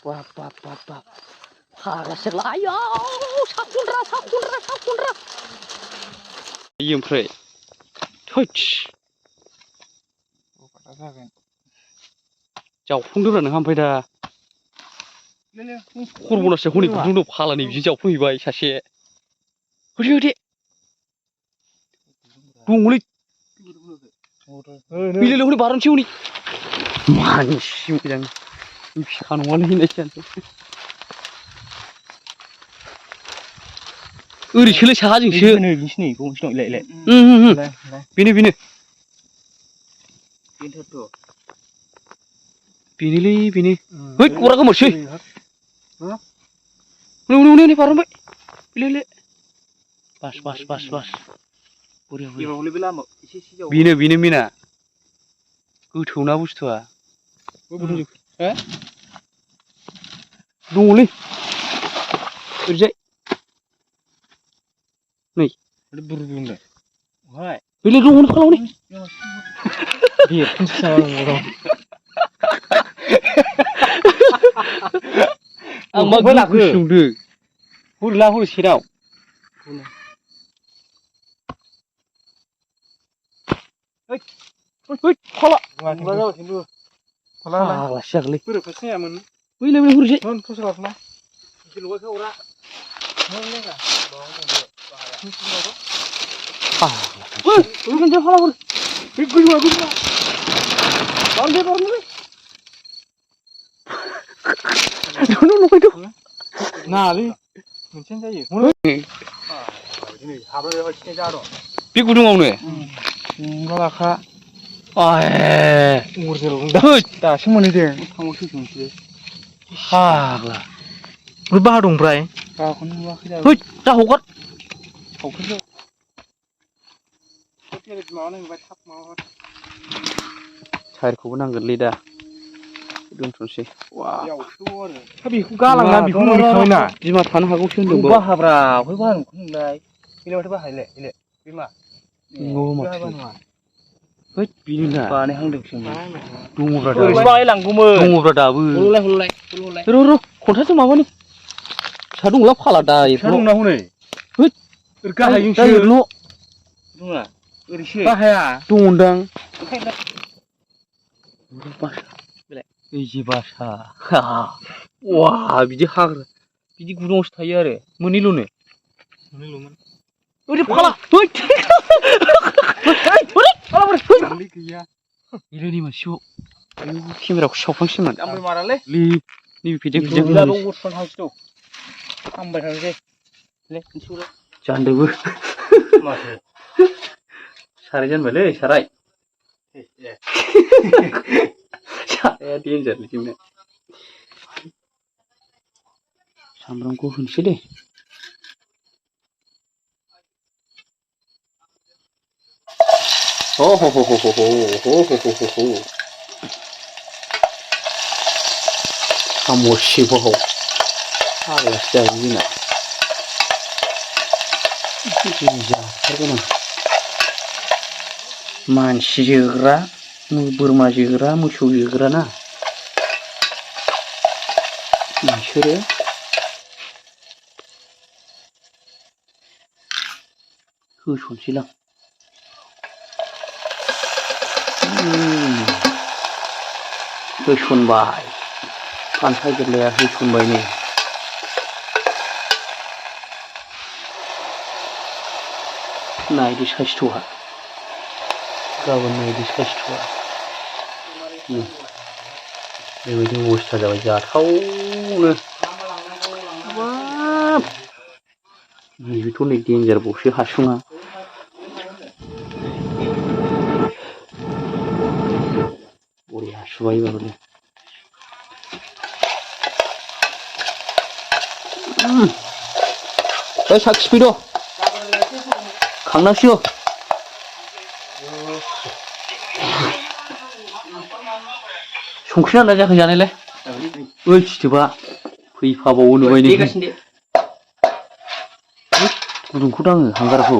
बाब फाग्लासोला आयौ साखुन्द्रा इयो ओमफ्राय थोइस जावफ्लंदोब्रा नोंहा ओमफ्राय दा खरबनासो हनै गुदुं फालानि बिजों जावफ्लंहैबाय सासे होथे दङलै बिलोलो हनै बारनोसै हनै मानसि मोजां फिसा नङालै होननायसो ओरैसोलै साहाजोंसो बेनो बेनोलै बेनो हैद गरा गोमोरसै हनै बारनबाय बिलो बास बेनो मेना गोथौना बुस्थुआ दङलै ओरैजाय नै बेलाय दङ फालावनै आं मा गोसो नुदों हरला हर सेराव फाग्लासो जागोनलै बैलाय हरैजाय बे गुदुङावनो दासो मोनहैदों फाग्ला बाहा दं ओमफ्राय दा हगार साइरखौबो नांगोनलै दा दोनथ'नोसै बेखौ गालांना बेखौ मोनहैखाबायना बिमा थानो हागौसो होनदोंबो बाहाब्रा अहाय बाहा नंलाय बेलाय बाहायलाय बिमा हैद बेनोना बानायहांदोंसो दङब्रा दाबो र' खन्थासो माबानि फिसा दंला फाला दंना हनै हैद गाहायजोंसो दङा ओरैसो बाहाया दङदां बासा वा बिदि हाग्रा बिदि गुदुङावसो थायो आरो मोननैल'नो ओरै फाला गैया इलायनि मानसियाव केमेराखौ सावखांसैमोन नैबे फिदिं जानोबो साराय जानबायलै साराय साराया देन्जारलै जोंना सामब्रामखौ होनोसै दे साम' सिबाव फाग्लासो जागोन जोंना जाथारगोन आं मानसि जोग्रा बोरमा जोग्रा मोसौ जोग्रा ना बिसोरो होसनसैलां होसनबाय फान्थाव गोरलैया होसनबाय नै नायदो साइस्थ'आ गाबोन नायदो साइस्थ'आ बेबायदि अबस्था जाबाय जाथावनो नैबेथ' नै देन्जारबावसो हासुङा बरिया सुबाय एबारनो साखिफैद' खांनांसिगौ संख्रि नांना जाखो जानायलाय ओइ सिथोबा फैफाबावो नुबाय नों गुदुंखौ दाङो हांगारखौ